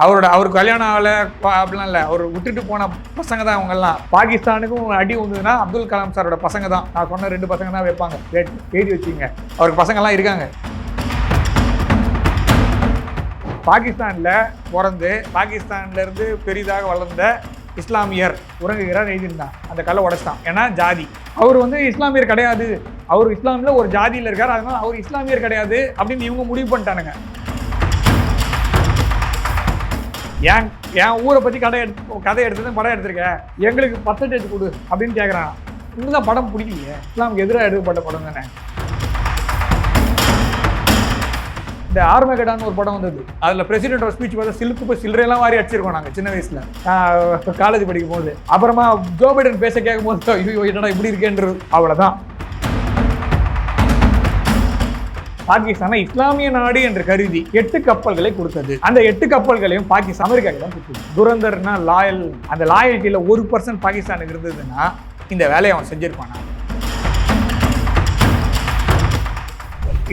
அவருக்கு கல்யாணம் ஆகலை அப்படிலாம் இல்லை. அவர் விட்டுட்டு போன பசங்க தான் அவங்கெல்லாம். பாகிஸ்தானுக்கும் அடி வந்ததுன்னா அப்துல் கலாம் சாரோட பசங்க தான். நான் சொன்ன 2 பசங்க தான் வைப்பாங்க. எழுதி வச்சுங்க. அவருக்கு பசங்கள்லாம் இருக்காங்க. பாகிஸ்தானில் பிறந்து பாகிஸ்தான்லேருந்து பெரிதாக வளர்ந்த இஸ்லாமியர் உறங்குகிறார் எழுதியிருந்தான். அந்த கல்லை உடைச்சிட்டான். ஏன்னா ஜாதி. அவர் இஸ்லாமியர் கிடையாது, அவர் இஸ்லாமியில் ஒரு ஜாதியில் இருக்கார், அதனால அவர் இஸ்லாமியர் கிடையாது அப்படின்னு இவங்க முடிவு பண்ணிட்டானுங்க. என் ஊரை பற்றி கதை எடுத்தது படம் எடுத்திருக்கேன், எங்களுக்கு பர்சன்டேஜ் கொடு அப்படின்னு கேட்குறான். இன்னும் படம் பிடிக்கலையே, இஸ்லாமுக்கு எதிராக எடுக்கப்பட்ட படம் தானே. இந்த ஆர்மகடான்னு ஒரு படம் வந்தது. அதில் பிரசிடென்ட் ஸ்பீச் பார்த்தா சில்லறையெல்லாம் வாரி அடிச்சிருக்கோம் நாங்கள் சின்ன வயசில் காலேஜ் படிக்கும் போது. அப்புறமா ஜோ பைடன் பேச கேட்கும் போது ஐயோ என்னடா இப்படி இருக்கேன்றது. அவ்வளோதான். பாகிஸ்தானை இஸ்லாமிய நாடு என்று கருதி 8 கப்பல்களை கொடுத்தது. அந்த 8 கப்பல்களையும் பாகிஸ்தான் அமெரிக்காவுக்கு தான் கொடுத்தது. துரந்தர்னா லாயல். அந்த லாயல்ட்டியில் 1% பாகிஸ்தானுக்கு இருந்ததுன்னா இந்த வேலையை அவன் செஞ்சிருப்பானா?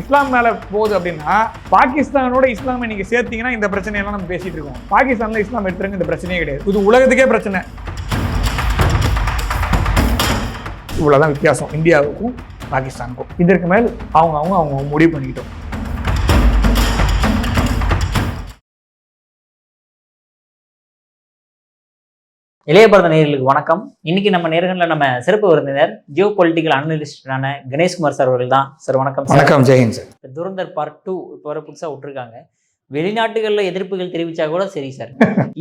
இஸ்லாம் மேல போகுது அப்படின்னா பாகிஸ்தானோட இஸ்லாமை நீங்க சேர்த்தீங்கன்னா இந்த பிரச்சனையெல்லாம் நம்ம பேசிட்டு இருக்கோம். பாகிஸ்தான்ல இஸ்லாம் எடுத்துருங்க, இந்த பிரச்சனையே கிடையாது. இது உலகத்துக்கே பிரச்சனை. இவ்வளவுதான் வித்தியாசம் இந்தியாவுக்கும் பாகிஸ்தானுக்கும். இதற்கு மேல் அவங்க முடிவு பண்ணிக்கிட்டோம். இளைய பாரத நேயர்களுக்கு வணக்கம். இன்னைக்கு நம்ம நேர்களில் நம்ம சிறப்பு விருந்தினர் ஜியோ பொலிட்டிக்கல் அனலிஸ்டான கணேஷ்குமார் சார் அவர்கள் தான். சார் வணக்கம். வணக்கம். ஜெயஹிந்த் சார். துரந்தர் பார்ட் 2 இப்போ வர புதுசாக விட்டுருக்காங்க. வெளிநாட்டுகளில் எதிர்ப்புகள் தெரிவிச்சா கூட சரி சார்,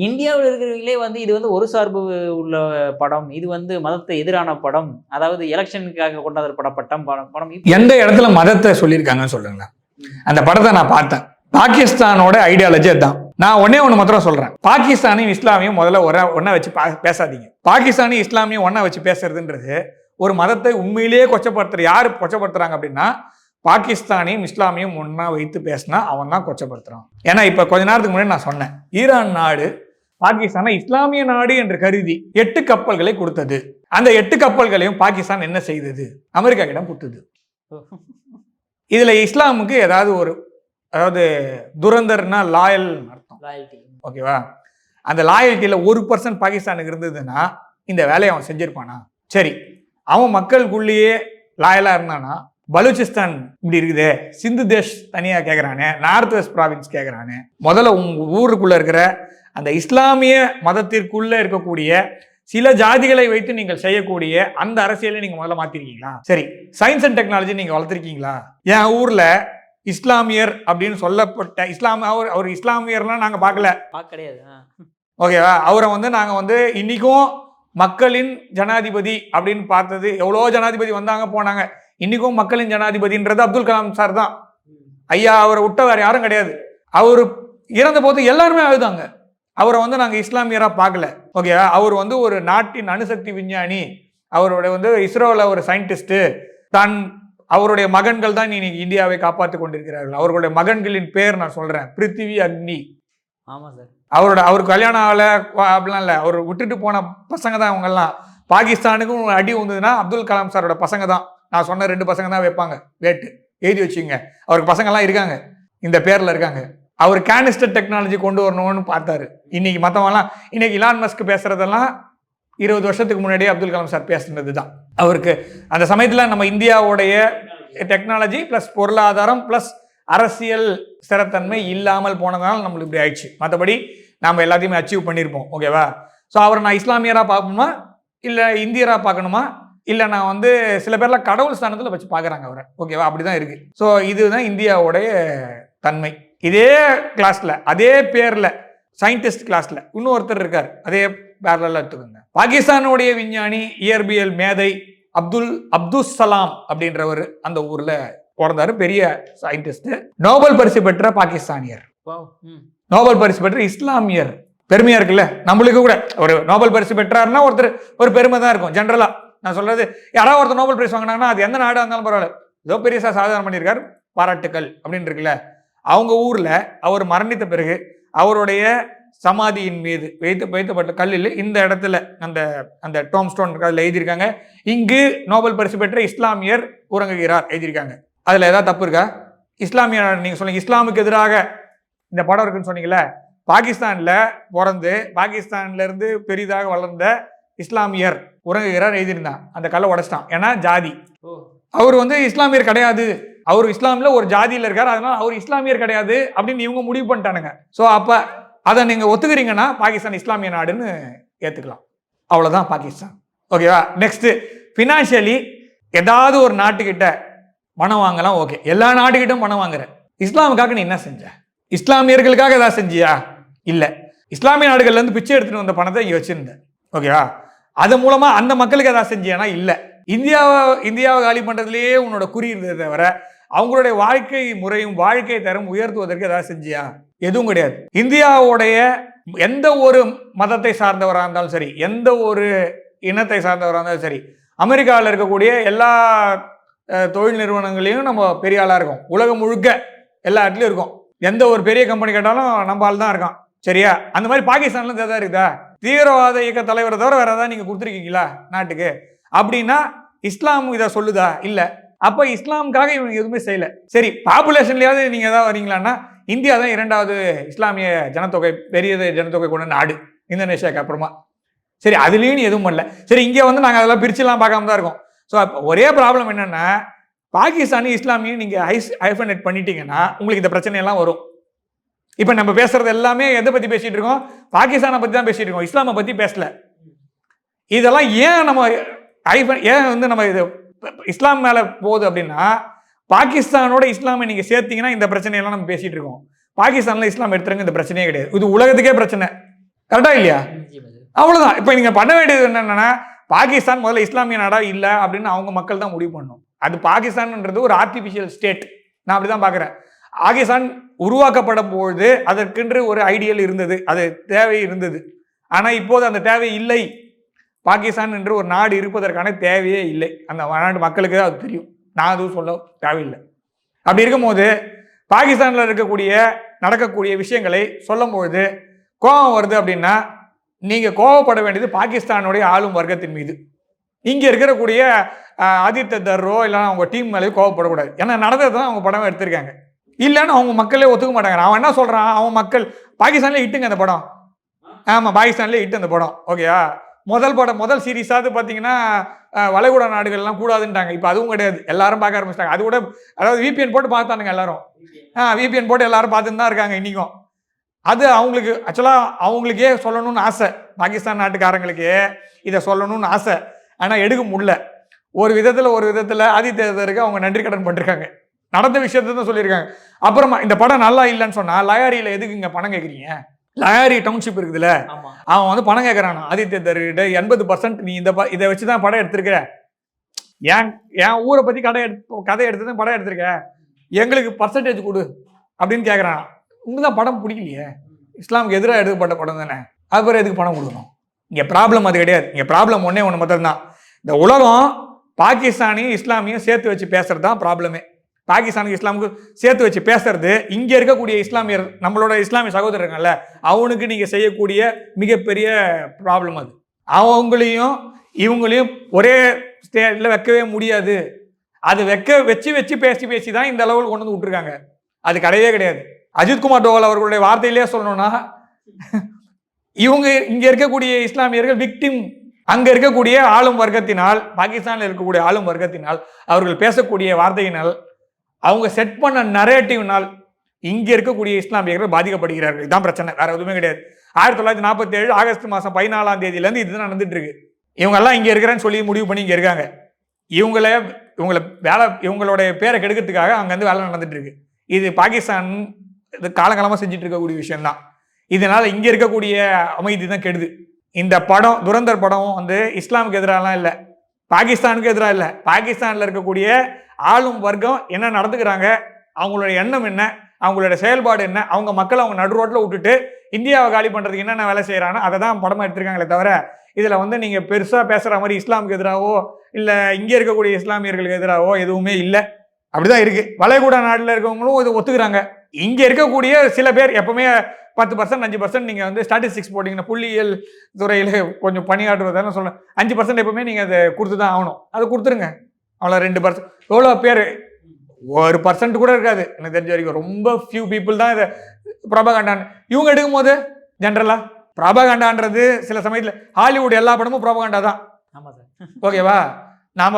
இந்தியாவில் இருக்கிறவங்களே இது ஒரு சார்பு உள்ள படம், இது மதத்தை எதிரான படம், அதாவது எலெக்ஷனுக்காக கொண்டாடப்பட்ட படம். எந்த இடத்துல மதத்தை சொல்லியிருக்காங்கன்னு சொல்லுங்களேன். அந்த படத்தை நான் பார்த்தேன். பாகிஸ்தானோட ஐடியாலஜி அதுதான். நான் ஒன்னே ஒன்று மாத்திரம் சொல்றேன். பாகிஸ்தானையும் இஸ்லாமியும் முதல்ல ஒன்னா வச்சு பேசாதீங்க. பாகிஸ்தானையும் இஸ்லாமியும் ஒன்னா வச்சு பேசுறதுன்றது ஒரு மதத்தை உண்மையிலேயே கொச்சப்படுத்துற. யாரு கொச்சப்படுத்துறாங்க அப்படின்னா பாகிஸ்தானையும் இஸ்லாமியும் ஒன்னா வைத்து பேசினா அவன் தான் கொச்சப்படுத்துறான். ஏன்னா இப்ப கொஞ்ச நேரத்துக்கு முன்னாடி நான் சொன்னேன், ஈரான் நாடு பாகிஸ்தானை இஸ்லாமிய நாடு என்று கருதி 8 கப்பல்களை கொடுத்தது. அந்த 8 கப்பல்களையும் பாகிஸ்தான் என்ன செய்தது? அமெரிக்கா கிட்ட கொடுத்தது. இதுல இஸ்லாமுக்கு அதாவது துரந்தர்னா லாயல் அர்த்தம், ஓகேவா? அந்த லாயல்ட்டியில 1% பாகிஸ்தானுக்கு இருந்ததுன்னா இந்த வேலையை அவன் செஞ்சிருப்பானா? சரி, அவன் மக்களுக்குள்ளேயே லாயலா இருந்தானா? பலூச்சிஸ்தான் இப்படி இருக்குதே, சிந்து தேஷ் தனியா கேட்கறானே, நார்த் வெஸ்ட் ப்ராவின்ஸ் கேட்கறானே. முதல்ல உங்க ஊருக்குள்ள இருக்கிற அந்த இஸ்லாமிய மதத்திற்குள்ள இருக்கக்கூடிய சில ஜாதிகளை வைத்து நீங்கள் செய்யக்கூடிய அந்த அரசியலை நீங்க முதல்ல மாத்திருக்கீங்களா? சரி, சயின்ஸ் அண்ட் டெக்னாலஜி நீங்க வளர்த்திருக்கீங்களா? என் ஊர்ல இஸ்லாமியர் அப்படின்னு சொல்லப்பட்ட அவர் இஸ்லாமியர்லாம் நாங்க பார்க்கல, கிடையாது, ஓகேவா? அவரை நாங்க இன்னைக்கும் மக்களின் ஜனாதிபதி அப்படின்னு பார்த்தது. எவ்வளோ ஜனாதிபதி வந்தாங்க போனாங்க. இன்னைக்கும் மக்களின் ஜனாதிபதின்றது அப்துல் கலாம் சார் தான். ஐயா அவரை விட்ட வேற யாரும் கிடையாது. அவர் இறந்த போது எல்லாருமே அழுதாங்க. அவரை நாங்க இஸ்லாமியரா பார்க்கல, ஓகேவா? அவர் ஒரு நாட்டின் அணுசக்தி விஞ்ஞானி, அவருடைய இஸ்ரோல ஒரு சயின்டிஸ்ட் தான். அவருடைய மகன்கள் தான் இன்னைக்கு இந்தியாவை காப்பாற்றி கொண்டிருக்கிறார்கள். அவர்களுடைய மகன்களின் பேர் நான் சொல்றேன், பிருத்திவி, அக்னி. ஆமா சார். அவருக்கு கல்யாணம் ஆகலை அப்படிலாம் இல்லை. அவர் விட்டுட்டு போன பசங்க தான் அவங்கெல்லாம். பாகிஸ்தானுக்கும் அடி வந்ததுன்னா அப்துல் கலாம் சாரோட பசங்க தான். நான் சொன்ன 2 பசங்க தான் வைப்பாங்க. எழுதி வச்சுங்க. அவருக்கு பசங்கள்லாம் இருக்காங்க, இந்த பேர்ல இருக்காங்க. அவர் கேனிஸ்டர் டெக்னாலஜி கொண்டு வரணும்னு பார்த்தாரு. இன்னைக்கு மற்றவங்கலாம் இன்னைக்கு இலான் மஸ்க் பேசுறதெல்லாம் 20 வருஷத்துக்கு முன்னாடியே அப்துல் கலாம் சார் பேசுனது தான். அவருக்கு அந்த சமயத்தில் நம்ம இந்தியாவுடைய டெக்னாலஜி பிளஸ் பொருளாதாரம் பிளஸ் அரசியல் ஸ்திரத்தன்மை இல்லாமல் போனதுனால நம்மளுக்கு இப்படி ஆயிடுச்சு. மற்றபடி நம்ம எல்லாத்தையுமே அச்சீவ் பண்ணியிருப்போம், ஓகேவா? ஸோ அவரை நான் இஸ்லாமியராக பார்க்கணுமா இல்லை இந்தியராக பார்க்கணுமா, இல்லை நான் சில பேர்லாம் கடவுள் ஸ்தானத்தில் வச்சு பார்க்குறாங்க அவரை, ஓகேவா? அப்படிதான் இருக்கு. ஸோ இதுதான் இந்தியாவுடைய தன்மை. இதே கிளாஸ்ல அதே பேர்ல சயின்டிஸ்ட் கிளாஸ்ல இன்னொருத்தர் இருக்கார், அதே பேர்ல எடுத்துக்கோங்க. பாகிஸ்தானுடைய விஞ்ஞானி, இயற்பியல் மேதை அப்துல் சலாம் அப்படின்றவர் அந்த ஊர்ல பிறந்தாரு. பெரிய சயின்டிஸ்ட், நோபல் பரிசு பெற்ற பாகிஸ்தானியர், நோபல் பரிசு பெற்ற இஸ்லாமியர். பெருமையா இருக்குல்ல நம்மளுக்கு கூட. ஒரு நோபல் பரிசு பெற்றாருன்னா ஒரு பெருமை தான் இருக்கும். ஜென்ரலா நான் சொல்றது, யாராவது ஒருத்தர் நோபல் பரிசு வாங்கினாங்கன்னா அது எந்த நாடா இருந்தாலும் பரவாயில்ல, ஏதோ பெரிய சாதனை பண்ணியிருக்காரு, பாராட்டுக்கள் அப்படின்னு இருக்குல்ல. அவங்க ஊர்ல அவர் மரணித்த பிறகு அவருடைய சமாதியின் மீது வைத்தப்பட்ட கல்லில் இந்த இடத்துல அந்த டோம் ஸ்டோன் அதில் எழுதியிருக்காங்க, இங்கு நோபல் பரிசு பெற்ற இஸ்லாமியர் உறங்குகிறார் எழுதியிருக்காங்க. அதுல ஏதாவது தப்பு இருக்கா? இஸ்லாமிய நீங்க சொன்னீங்க இஸ்லாமுக்கு எதிராக இந்த படம் இருக்குன்னு சொன்னீங்கல்ல, பாகிஸ்தானில் பிறந்து பாகிஸ்தான்லேருந்து பெரிதாக வளர்ந்த இஸ்லாமியர் உறங்குகிறார் எழுதியிருந்தான். அந்த கல்லை உடைச்சிட்டான். ஏன்னா ஜாதி. அவர் வந்து இஸ்லாமியர் கிடையாது, அவர் இஸ்லாமில் ஒரு ஜாதியில் இருக்கார், அதனால அவர் இஸ்லாமியர் கிடையாது அப்படின்னு இவங்க முடிவு பண்ணிட்டானுங்க. ஸோ அப்போ அதை நீங்கள் ஒத்துக்கிறீங்கன்னா பாகிஸ்தான் இஸ்லாமிய நாடுன்னு ஏற்றுக்கலாம். அவ்வளோதான் பாகிஸ்தான். ஓகேவா? நெக்ஸ்ட்டு ஃபினான்ஷியலி ஏதாவது ஒரு நாட்டுக்கிட்ட பணம் வாங்கலாம். ஓகே, எல்லா நாட்டுக்கிட்டும் பணம் வாங்குற. இஸ்லாமுக்காக நீ என்ன செஞ்ச? இஸ்லாமியர்களுக்காக ஏதாவது செஞ்சியா? இல்லை. இஸ்லாமிய நாடுகள்லேருந்து பிச்சை எடுத்துகிட்டு வந்த பணத்தை இங்கே வச்சுருந்தேன். ஓகேவா? அது மூலமாக அந்த மக்களுக்கு ஏதாவது செஞ்சியானா? இல்லை. இந்தியாவை காலி பண்ணுறதுலேயே உன்னோட குறி இருந்ததை தவிர அவங்களுடைய வாழ்க்கை முறையும் வாழ்க்கை தரம் உயர்த்துவதற்கு ஏதாவது செஞ்சியா? எதுவும் கிடையாது. இந்தியாவுடைய எந்த ஒரு மதத்தை சார்ந்தவராக இருந்தாலும் சரி, எந்த ஒரு இனத்தை சார்ந்தவராக இருந்தாலும் சரி, அமெரிக்காவில் இருக்கக்கூடிய எல்லா தொழில் நிறுவனங்களையும் நம்ம பெரிய ஆளாக இருக்கோம். உலகம் முழுக்க எல்லா இடத்துலையும் இருக்கும். எந்த ஒரு பெரிய கம்பெனி கேட்டாலும் நம்ம ஆள் தான் இருக்கான். சரியா? அந்த மாதிரி பாகிஸ்தான்ல எதாவது இருக்குதா? தீவிரவாத இயக்க தலைவரை தவிர வேற ஏதாவது நீங்கள் கொடுத்துருக்கீங்களா நாட்டுக்கு? அப்படின்னா இஸ்லாம் இதை சொல்லுதா? இல்லை. அப்போ இஸ்லாமுக்காக இவங்க எதுவுமே செய்யலை. சரி, பாப்புலேஷன்லையாவது நீங்கள் எதாவது வரீங்களான்னா இந்தியா தான் 2வது இஸ்லாமிய ஜனத்தொகை, பெரிய ஜனத்தொகை கொண்ட நாடு இந்தோனேஷியாவுக்கு அப்புறமா. சரி, அதுலேயும் நீ எதுவும் பண்ணல. சரி, இங்கே வந்து நாங்கள் அதெல்லாம் பிரிச்சுலாம் பார்க்காம தான் இருக்கோம். ஸோ ஒரே ப்ராப்ளம் என்னென்னா, பாகிஸ்தானி இஸ்லாமியும் நீங்கள் ஹைஃபனேட் பண்ணிட்டீங்கன்னா உங்களுக்கு இந்த பிரச்சனையெல்லாம் வரும். இப்போ நம்ம பேசுறது எல்லாமே எதை பற்றி பேசிகிட்டு இருக்கோம்? பாகிஸ்தானை பற்றி தான் பேசிகிட்டு இருக்கோம், இஸ்லாமை பற்றி பேசல. இதெல்லாம் ஏன் நம்ம ஏன் வந்து நம்ம இது இஸ்லாம் மேலே போகுது அப்படின்னா, பாகிஸ்தானோட இஸ்லாமை நீங்கள் சேர்த்தீங்கன்னா இந்த பிரச்சனையெல்லாம் நம்ம பேசிகிட்டு இருக்கோம். பாகிஸ்தானில் இஸ்லாம் எடுத்துருங்க, இந்த பிரச்சனையே கிடையாது. இது உலகத்துக்கே பிரச்சனை. கரெக்டாக இல்லையா? அவ்வளோதான். இப்போ நீங்கள் பண்ண வேண்டியது என்னென்னா, பாகிஸ்தான் முதல்ல இஸ்லாமிய நாடா இல்லை அப்படின்னு அவங்க மக்கள் தான் முடிவு பண்ணணும். அது பாகிஸ்தான்ன்றது ஒரு ஆர்டிஃபிஷியல் ஸ்டேட். நான் அப்படி தான் பார்க்குறேன். பாகிஸ்தான் உருவாக்கப்படும் பொழுது அதற்கென்று ஒரு ஐடியல் இருந்தது, அது தேவை இருந்தது. ஆனால் இப்போது அந்த தேவை இல்லை. பாகிஸ்தான் என்று ஒரு நாடு இருப்பதற்கான தேவையே இல்லை. அந்த நாட்டு மக்களுக்கு அது தெரியும். நான் அதுவும் சொல்ல தேவையில்லை. அப்படி இருக்கும்போது பாகிஸ்தானில் நடக்கக்கூடிய விஷயங்களை சொல்லும் பொழுது கோபம் வருது அப்படின்னா, நீங்கள் கோபப்பட வேண்டியது பாகிஸ்தானுடைய ஆளும் வர்க்கத்தின் மீது. இங்கே இருக்கக்கூடிய ஆதித்ய தர்ரோ இல்லைன்னா அவங்க டீம் மேலே கோபப்படக்கூடாது. ஏன்னா நடந்தது தான் அவங்க படம் எடுத்திருக்காங்க. இல்லைன்னு அவங்க மக்களே ஒத்துக்க மாட்டாங்க. அவன் என்ன சொல்கிறான், அவன் மக்கள் பாகிஸ்தான்லேயே இட்டுங்க அந்த படம். ஆமாம், பாகிஸ்தான்லேயே இட்டு அந்த படம். ஓகேயா? முதல் சீரீஸாவது பார்த்தீங்கன்னா வளைகுடா நாடுகள்லாம் கூடாதுன்ட்டாங்க. இப்போ அதுவும் கிடையாது, எல்லாரும் பார்க்க ஆரம்பிச்சிட்டாங்க. அது கூட அதாவது விபிஎன் போட்டு பார்த்தானுங்க எல்லாரும். விபிஎன் போட்டு எல்லாரும் பார்த்துன்னு தான் இருக்காங்க இன்றைக்கும். அது அவங்களுக்கு ஆக்சுவலாக அவங்களுக்கே சொல்லணும்னு ஆசை, பாகிஸ்தான் நாட்டுக்காரங்களுக்கே இதை சொல்லணும்னு ஆசை. ஆனால் எடுக்க முடியல. ஒரு விதத்தில் ஆதித்யருக்கு அவங்க நன்றி கடன் பண்ணிருக்காங்க. நடந்த விஷயத்த தான் சொல்லியிருக்காங்க. அப்புறமா இந்த படம் நல்லா இல்லைன்னு சொன்னால் லயாரியில் எதுக்கு இங்கே பணம் கேட்குறீங்க? லயாரி டவுன்ஷிப் இருக்குதுல்ல, அவன் வந்து பணம் கேட்குறான் ஆதித்ய தர்கிட்ட. 80% நீ இதை வச்சு தான் படம் எடுத்திருக்கிற, என் ஊரை பற்றி கதை எடுத்து படம் எடுத்திருக்க, எங்களுக்கு பர்சன்டேஜ் கொடு அப்படின்னு கேட்குறான். உங்களுக்கு தான் படம் பிடிக்கலையே, இஸ்லாமுக்கு எதிராக எடுக்கப்பட்ட படம் தானே, அதுக்கப்புறம் எதுக்கு பணம் கொடுக்கணும்? இங்கே ப்ராப்ளம் அது கிடையாது. இங்கே ப்ராப்ளம் ஒன்றே ஒன்று மட்டும்தான். இந்த உலகம் பாகிஸ்தானையும் இஸ்லாமியும் சேர்த்து வச்சு பேசுறது தான் ப்ராப்ளமே. பாகிஸ்தானுக்கு இஸ்லாமுக்கு சேர்த்து வச்சு பேசுறது இங்கே இருக்கக்கூடிய இஸ்லாமியர், நம்மளோட இஸ்லாமிய சகோதரர்கள்ல, அவனுக்கு நீங்கள் செய்யக்கூடிய மிகப்பெரிய ப்ராப்ளம் அது. அவங்களையும் இவங்களையும் ஒரே ஸ்டேட்டில் வைக்கவே முடியாது. அது வச்சு பேசி தான் இந்த அளவில் கொண்டு வந்து விட்டுருக்காங்க. அது கிடையவே கிடையாது. அஜித்குமார் டோவல் அவர்களுடைய வார்த்தையிலே சொல்லணும்னா, இவங்க இங்கே இருக்கக்கூடிய இஸ்லாமியர்கள் விக்டிம். அங்கே இருக்கக்கூடிய ஆளும் வர்க்கத்தினால், பாகிஸ்தானில் இருக்கக்கூடிய ஆளும் வர்க்கத்தினால், அவர்கள் பேசக்கூடிய வார்த்தையினால், அவங்க செட் பண்ண நரேட்டிவ்னால் இங்கே இருக்கக்கூடிய இஸ்லாமியர்கள் பாதிக்கப்படுகிறார்கள். இதுதான் பிரச்சனை, வேற எதுவுமே கிடையாது. 1947 ஆகஸ்ட் மாதம் 14ஆம் தேதியிலேருந்து இதுதான் நடந்துட்டு இருக்கு. இவங்கெல்லாம் இங்கே இருக்கிறேன்னு சொல்லி முடிவு பண்ணி இங்கே இருக்காங்க. இவங்களுடைய பேரை கெடுக்கிறதுக்காக அங்கேருந்து வேலை நடந்துட்டு இருக்கு. இது பாகிஸ்தான் இது காலங்காலமாக செஞ்சுட்டு இருக்கக்கூடிய விஷயம்தான். இதனால் இங்கே இருக்கக்கூடிய அமைதி தான் கெடுது. இந்த படம் துரந்தர் படம் வந்து இஸ்லாமுக்கு எதிராகலாம் இல்லை, பாகிஸ்தானுக்கு எதிராக இல்லை. பாகிஸ்தானில் இருக்கக்கூடிய ஆளும் வர்க்கம் என்ன நடந்துக்கிறாங்க, அவங்களுடைய எண்ணம் என்ன, அவங்களோட செயல்பாடு என்ன, அவங்க மக்களை அவங்க நடு ரோட்டில் விட்டுட்டு இந்தியாவை காலி பண்ணுறதுக்கு என்னென்ன வேலை செய்கிறாங்க அதை தான் படமாக எடுத்திருக்காங்களே தவிர, இதில் வந்து நீங்கள் பெருசாக பேசுகிற மாதிரி இஸ்லாமுக்கு எதிராகவோ இல்லை இங்கே இருக்கக்கூடிய இஸ்லாமியர்களுக்கு எதிராகவோ எதுவுமே இல்லை. அப்படிதான் இருக்குது. வளைகுடா நாட்டில் இருக்கவங்களும் இது ஒத்துக்கிறாங்க. இங்கே இருக்கக்கூடிய சில பேர் எப்பவுமே 10% 5% நீங்கள் வந்து ஸ்டாட்டிஸ்டிக்ஸ் போட்டிங்கன்னா, புள்ளியியல் துறையில் கொஞ்சம் பணியாற்றுவதான சொல்ல 5% எப்பவுமே நீங்கள் அதை கொடுத்து தான் ஆகணும். அதை கொடுத்துருங்க. அவ்வளோ 2% எவ்வளோ பேர், 1% கூட இருக்காது எனக்கு தெரிஞ்ச வரைக்கும். ரொம்ப ஃபியூ பீப்புள் தான் இதை ப்ராபகண்டான்னு இவங்க எடுக்கும்போது ஜென்ரலா ப்ராபகண்டான்றது சில சமயத்தில் ஹாலிவுட் எல்லா படமும் ப்ராபகண்டா தான். ஆமாம் சார். ஓகேவா? நாம்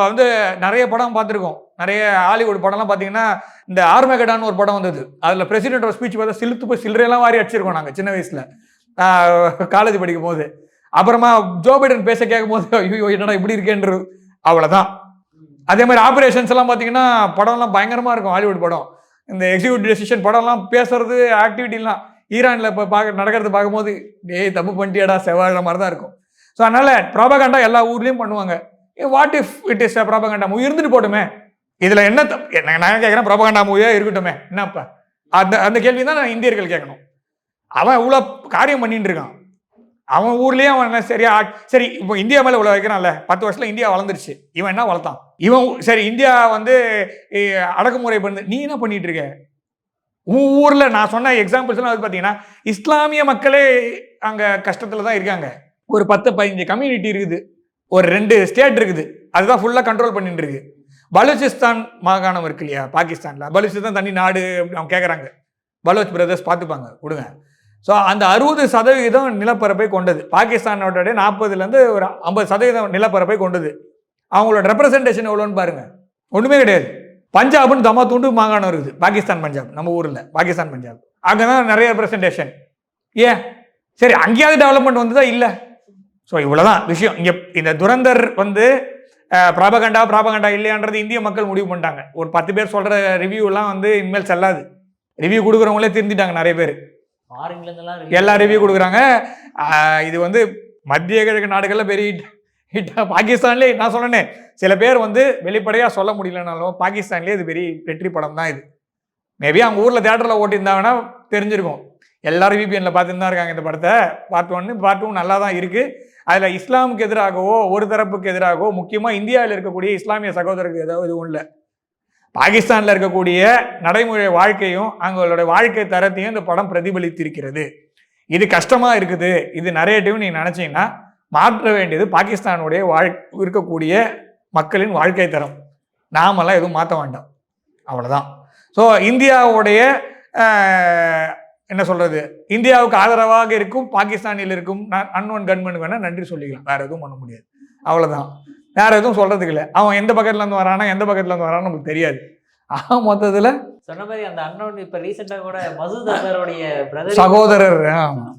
நிறைய படம் பார்த்துருக்கோம். நிறைய ஹாலிவுட் படம்லாம் பார்த்தீங்கன்னா இந்த ஆர்மேகடான்னு ஒரு படம் வந்தது. அதில் பிரசிடென்டோட ஸ்பீச் பார்த்தா சிலுத்து போய் சில்லறையெல்லாம் வாரி அடிச்சிருக்கோம் நாங்கள் சின்ன வயசில் காலேஜ் படிக்கும் போது. அப்புறமா ஜோ பைடன் பேச கேட்கும் போது ஐயோ என்னடா இப்படி இருக்கேன்றது அவ்வளோதான். அதே மாதிரி ஆப்ரேஷன்ஸ் எல்லாம் பார்த்தீங்கன்னா படம்லாம் பயங்கரமாக இருக்கும். ஹாலிவுட் படம் இந்த எக்ஸிக்யூட்டிவ் டெசிஷன் படம்லாம் பேசுறது ஆக்டிவிட்டிலாம் ஈரானில் இப்போ நடக்கிறது பார்க்கும்போது டேய் தப்பு பண்ணிட்டியாடா செவ்வாழ மாதிரி தான் இருக்கும். ஸோ அதனால் ப்ராபகண்டா எல்லா ஊர்லேயும் பண்ணுவாங்க. What if it is propaganda movie இருந்துட்டு போட்டுமே, இதில் என்ன நான் கேட்குறேன் ப்ராபகண்டா மூவியாக இருக்கட்டுமே என்னப்பா அந்த கேள்வி தான் நான் இந்தியர்கள் கேட்கணும். அவன் இவ்வளோ காரியம் பண்ணிட்டு இருக்கான், அவன் ஊர்லேயே அவன் சரியா சரி இப்போ இந்தியா மேலே இவ்வளோ வைக்கிறான்ல, 10 வருஷத்தில் இந்தியா வளர்ந்துருச்சு, இவன் என்ன வளர்த்தான்? இவன் சரி இந்தியா அடக்குமுறை பண்ணுது, நீ என்ன பண்ணிட்டு இருக்க? உன் ஊரில் நான் சொன்ன எக்ஸாம்பிள்ஸ்லாம் பார்த்தீங்கன்னா இஸ்லாமிய மக்களே அங்கே கஷ்டத்தில் தான் இருக்காங்க. ஒரு 10-15 கம்யூனிட்டி இருக்குது, ஒரு 2 ஸ்டேட் இருக்குது, அதுதான் ஃபுல்லாக கண்ட்ரோல் பண்ணிட்டு இருக்கு. பலூச்சிஸ்தான் மாகாணம் இருக்கு இல்லையா பாகிஸ்தானில், பலூச்சிஸ்தான் தனி நாடு அவங்க கேட்குறாங்க. பலோச் பிரதர்ஸ் பார்த்துப்பாங்க கொடுங்க. ஸோ அந்த 60% நிலப்பரப்பை கொண்டது பாகிஸ்தானோட 40% ஒரு 50% நிலப்பரப்பை கொண்டது. அவங்களோட ரெப்ரசன்டேஷன் எவ்வளோன்னு பாருங்க, ஒன்றுமே கிடையாது. பஞ்சாப்னு தமாத்துண்டு மாகாணம் இருக்குது, பாகிஸ்தான் பஞ்சாப், நம்ம ஊரில் பாகிஸ்தான் பஞ்சாப், அங்கே தான் நிறைய ரெப்ரசன்டேஷன். ஏன் சரி அங்கேயாவது டெவலப்மெண்ட் வந்ததா? இல்லை. ஸோ இவ்வளோதான் விஷயம். இங்கே இந்த துரந்தர் ப்ராபகண்டா இல்லையான்றது இந்திய மக்கள் முடிவு பண்ணிட்டாங்க. ஒரு 10 பேர் சொல்கிற ரிவ்யூலாம் இனிமேல் செல்லாது. ரிவ்யூ கொடுக்குறவங்களே திருந்திட்டாங்க நிறைய பேர், எல்லா ரிவ்யூ கொடுக்குறாங்க. இது மத்திய கிழக்கு நாடுகளில் பெரிய ஹிட். பாகிஸ்தான்லேயே நான் சொன்னேனே சில பேர் வெளிப்படையாக சொல்ல முடியலனாலும் பாகிஸ்தான்லேயே இது பெரிய வெற்றி படம் தான். இது மேபி அவங்க ஊரில் தேட்டரில் ஓட்டியிருந்தாங்கன்னா தெரிஞ்சிருக்கும். எல்லாரும் VPNல பார்த்துட்டு தான் இருக்காங்க இந்த படத்தை. பார்ட் 1 பார்ட் 2 நல்லா தான் இருக்குது. அதில் இஸ்லாமுக்கு எதிராகவோ ஒரு தரப்புக்கு எதிராகவோ முக்கியமாக இந்தியாவில் இருக்கக்கூடிய இஸ்லாமிய சகோதரருக்கு ஏதாவது இதுவும் இல்லை. பாகிஸ்தானில் இருக்கக்கூடிய நடைமுறை வாழ்க்கையும் அவங்களோட வாழ்க்கை தரத்தையும் இந்த படம் பிரதிபலித்திருக்கிறது. இது கஷ்டமாக இருக்குது, இது நரேட்டிவ் நீங்கள் நினச்சிங்கன்னா மாற்ற வேண்டியது பாகிஸ்தானுடைய இருக்கக்கூடிய மக்களின் வாழ்க்கை தரம். நாமெல்லாம் எதுவும் மாற்ற வேண்டாம், அவ்வளோதான். ஸோ இந்தியாவுடைய என்ன சொல்கிறது, இந்தியாவுக்கு ஆதரவாக இருக்கும் பாகிஸ்தானில் இருக்கும் அன்னோன் கன்மனுக்கு வேணால் நன்றி சொல்லிக்கலாம், வேறு எதுவும் பண்ண முடியாது, அவ்வளோதான். வேற எதுவும் சொல்றதுக்கு இல்லை. அவன் எந்த பக்கத்துல இருந்து வரானா எந்த பக்கத்துல இருந்து வரான்னு நமக்கு தெரியாது. மொத்தத்துல சொன்ன மாதிரி அந்த அன்னோன் இப்ப ரீசெண்டா கூட மசூத் அசருடைய சகோதரர்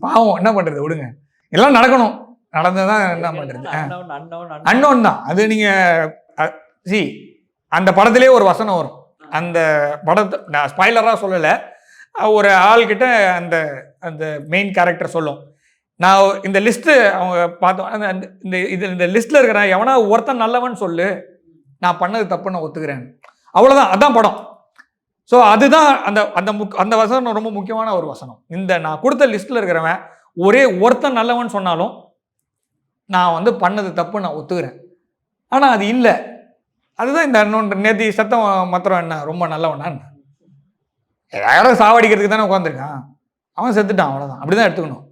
பாவம், என்ன பண்றது, விடுங்க, எல்லாம் நடக்கணும், நடந்ததுதான் என்ன பண்றது. அன்னோன் தான் அது. நீங்க அந்த படத்திலே ஒரு வசனம் வரும், அந்த படத்தை நான் ஸ்பாய்லரா சொல்லல, ஒரு ஆள்கிட்ட அந்த அந்த மெயின் கேரக்டர் சொல்லும், நான் இந்த லிஸ்ட்டு அவங்க பார்த்தோம், இந்த லிஸ்ட்டில் இருக்கிறேன், எவனா ஒருத்தன் நல்லவன் சொல்லு, நான் பண்ணது தப்பு நான் ஒத்துக்கிறேன், அவ்வளோதான், அதுதான் படம். ஸோ அதுதான் அந்த வசனம் ரொம்ப முக்கியமான ஒரு வசனம். நான் கொடுத்த லிஸ்ட்டில் இருக்கிறவன் ஒரே ஒருத்தன் நல்லவன் சொன்னாலும் நான் பண்ணது தப்பு நான் ஒத்துக்கிறேன். ஆனால் அது இல்லை, அதுதான் இந்த நேற்று சத்தம் மாத்திரம் என்ன ரொம்ப நல்லவனா, யாரும் சாவடிக்கிறதுக்கு தானே உட்காந்துருக்கான், அவன் செத்துட்டான், அவ்வளோதான், அப்படி தான் எடுத்துக்கணும்.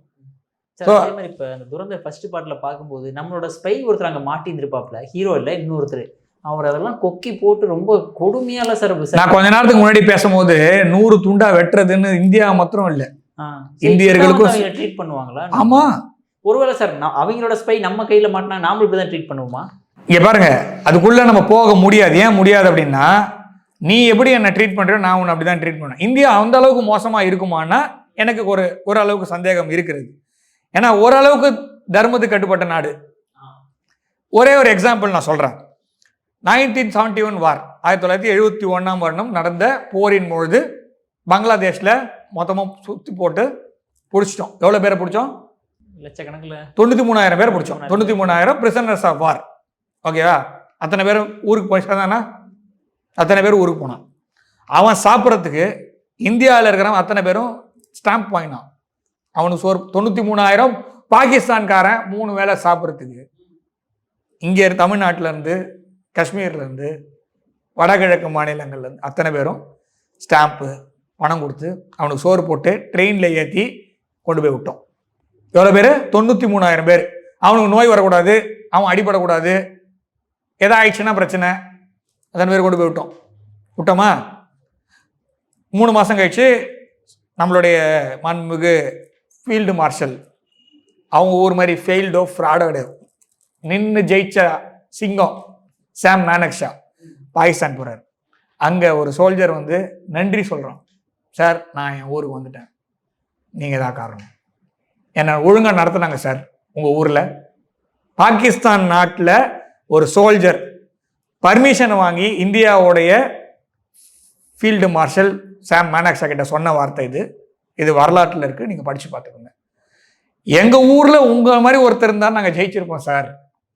அதே மாதிரி இப்போ அந்த துரந்தர் ஃபர்ஸ்ட் பார்ட்ல பார்க்கும்போது நம்மளோட ஸ்பை ஒருத்தர் அங்கே மாட்டிருப்பாப்ல, ஹீரோ இல்லை இன்னொருத்தர், அவர் அதெல்லாம் கொக்கி போட்டு ரொம்ப கொடுமையால சார். நான் கொஞ்ச நேரத்துக்கு முன்னாடி பேசும்போது 100 துண்டா வெட்டுறதுன்னு இந்தியா மாத்திரம் இல்லை, இந்தியர்களுக்கும் ட்ரீட் பண்ணுவாங்களா? ஆமா, ஒருவேளை சார் அவங்களோட ஸ்பை நம்ம கையில மாட்டினா நாமளும் இப்படிதான் ட்ரீட் பண்ணுவோமா? இங்க பாருங்க, அதுக்குள்ள நம்ம போக முடியாது. ஏன் முடியாது அப்படின்னா, நீ எப்படி என்ன ட்ரீட் பண்றியோ நான் உன்னை அப்படிதான் ட்ரீட் பண்ணுவேன். இந்தியா அந்த அளவுக்கு மோசமா இருக்குமானா எனக்கு ஒரு அளவுக்கு சந்தேகம் இருக்கிறது. ஏன்னா ஓரளவுக்கு தர்மத்துக்கு கட்டுப்பட்ட நாடு. ஒரே ஒரு எக்ஸாம்பிள் நான் சொல்கிறேன். 1971 வார், 1971ஆம் வருடம் நடந்த போரின் பொழுது பங்களாதேஷில் மொத்தமாக சுற்றி போட்டு பிடிச்சிட்டோம். எவ்வளோ பேரை பிடிச்சோம்? லட்சக்கணக்கில் 93,000 பேர் பிடிச்சோம். 93,000 பிரிசனர்ஸ் ஆஃப் வார். ஓகேவா? அத்தனை பேரும் ஊருக்கு போயிட்டானா, அத்தனை பேர் ஊருக்கு போனான். அவன் சாப்பிட்றதுக்கு இந்தியாவில் இருக்கிறவன் அத்தனை பேரும் ஸ்டாம்ப் வாங்கினான். அவனுக்கு சோறு 93,000 பாகிஸ்தான்காரன் 3 வேளை சாப்பிட்றதுக்கு. இங்கே தமிழ்நாட்டிலேருந்து காஷ்மீர்லேருந்து வடகிழக்கு மாநிலங்கள்லேருந்து அத்தனை பேரும் ஸ்டாம்ப்பு பணம் கொடுத்து அவனுக்கு சோறு போட்டு ட்ரெயினில் ஏற்றி கொண்டு போய் விட்டோம். எவ்வளோ பேர்? 93,000 பேர். அவனுக்கு நோய் வரக்கூடாது, அவன் அடிபடக்கூடாது, எதா ஆயிடுச்சுன்னா பிரச்சனை, அத்தனை பேர் கொண்டு போய் விட்டோமா? 3 மாதம் கழிச்சு நம்மளுடைய மாண்புமிகு ஃபீல்டு மார்ஷல் அவங்க ஊர் மாதிரி ஃபெயில்டோ ஃப்ராடோ கிடையாது. நின்று ஜெயிச்ச சிங்கம் சாம் மானக்ஷா பாகிஸ்தான் போகிறார். அங்கே ஒரு சோல்ஜர் வந்து நன்றி சொல்கிறான், சார் நான் என் ஊருக்கு வந்துட்டேன், நீங்கள் தான் காரணம், என்னை ஒழுங்காக நடத்துனாங்க சார் உங்கள் ஊரில். பாகிஸ்தான் நாட்டில் ஒரு சோல்ஜர் பர்மிஷன் வாங்கி இந்தியாவுடைய ஃபீல்டு மார்ஷல் சாம் மானக்ஷா கிட்ட சொன்ன வார்த்தை இது வரலாற்றில் இருக்குது, நீங்கள் படித்து பார்த்துக்கோங்க. எங்கள் ஊரில் உங்கள் மாதிரி ஒருத்தர் இருந்தால் நாங்கள் ஜெயிச்சிருப்போம் சார்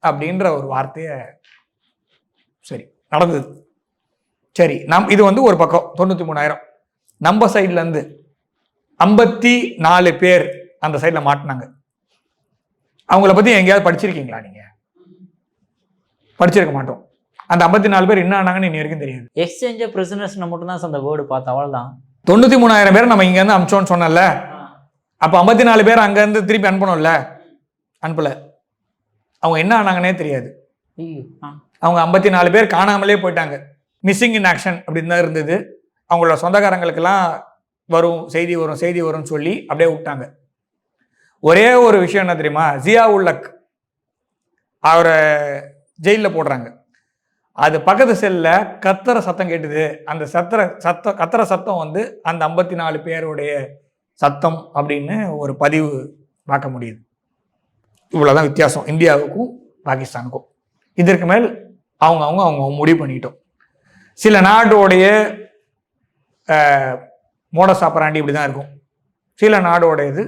அப்படின்ற ஒரு வார்த்தையை சரி நடந்தது. சரி, இது வந்து ஒரு பக்கம் 93,000. நம்ம சைட்லேருந்து 54 பேர் அந்த சைடில் மாட்டினாங்க. அவங்கள பற்றி எங்கேயாவது படிச்சிருக்கீங்களா? நீங்கள் படிச்சிருக்க மாட்டோம். அந்த 54 பேர் என்ன ஆனாங்கன்னு இன்னி வரைக்கும் தெரியாது. எக்ஸ்சேஞ்ச் ஆஃப் பிரிசனர்ஸ் மட்டும் தான் அந்த வேர்டு பார்த்தா அவ்வளோதான். 93,000 பேர் நம்ம இங்கேருந்து அனுப்பிச்சோன்னு சொன்னல, அப்போ 54 பேர் அங்கேருந்து திருப்பி அனுப்பணும்ல, அனுப்பலை. அவங்க என்ன ஆனாங்கன்னே தெரியாது. அவங்க 54 பேர் காணாமலே போயிட்டாங்க. மிஸ்ஸிங் இன் ஆக்ஷன் அப்படின்னு தான் இருந்தது. அவங்களோட சொந்தக்காரங்களுக்கெல்லாம் செய்தி வரும்னு சொல்லி அப்படியே விட்டாங்க. ஒரே ஒரு விஷயம் என்ன தெரியுமா, ஜியா உல்லக் அவரை ஜெயிலில் போடுறாங்க. அது பக்கத்து செல்லில் கத்துற சத்தம் கேட்டுது. அந்த கத்துற சத்தம் வந்து அந்த 54 பேருடைய சத்தம் அப்படின்னு ஒரு பதிவு பார்க்க முடியுது. இவ்வளோதான் வித்தியாசம் இந்தியாவுக்கும் பாகிஸ்தானுக்கும். இதற்கு மேல் அவங்க முடிவு பண்ணிட்டோம். சில நாடோடைய மோடஸ் ஆப்பராண்டி இப்படி தான் இருக்கும், சில நாடோடையது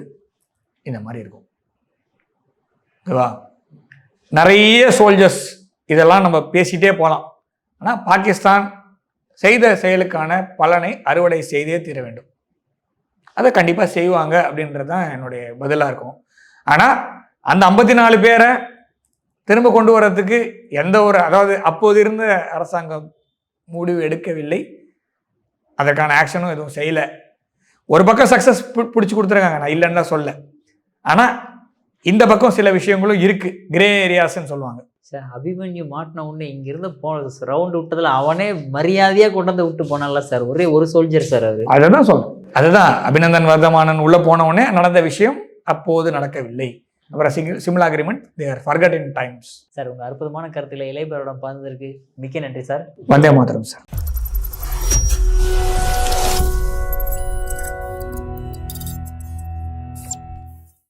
இந்த மாதிரி இருக்கும். ஓகேவா? நிறைய சோல்ஜர்ஸ் இதெல்லாம் நம்ம பேசிகிட்டே போகலாம். ஆனால் பாகிஸ்தான் செய்த செயலுக்கான பலனை அறுவடை செய்தே தீர வேண்டும். அதை கண்டிப்பாக செய்வாங்க அப்படின்றது தான் என்னுடைய பதிலாக இருக்கும். ஆனால் அந்த 54 பேரை திரும்ப கொண்டு வர்றதுக்கு அதாவது அப்போது இருந்த அரசாங்கம் முடிவு எடுக்கவில்லை. அதற்கான ஆக்ஷனும் எதுவும் செய்யலை. ஒரு பக்கம் சக்ஸஸ் பிடிச்சி கொடுத்துருக்காங்க, நான் இல்லைன்னு தான் சொல்ல. ஆனால் இந்த பக்கம் சில விஷயங்களும் இருக்குது, கிரே ஏரியாஸ்ன்னு சொல்லுவாங்க. சார் அபிமன்யு மாட்டின உடனே இங்கிருந்து ரவுண்டு விட்டதில் அவனே மரியாதையாக கொண்டு வந்து விட்டு போனால சார், ஒரே ஒரு சோல்ஜர் சார் அது. அதை தான் சொல்கிறேன். அதுதான் அபிநந்தன் வர்தமானன் உள்ளே போன உடனே நடந்த விஷயம் அப்போது நடக்கவில்லை. அப்புறம் Shimla agreement there forgot in times. Sir உங்கள் அற்புதமான கருத்துக்களை இளையபெருடன் பகிர்ந்ததற்கு மிக்க நன்றி சார். வந்தே மாதரம் சார்.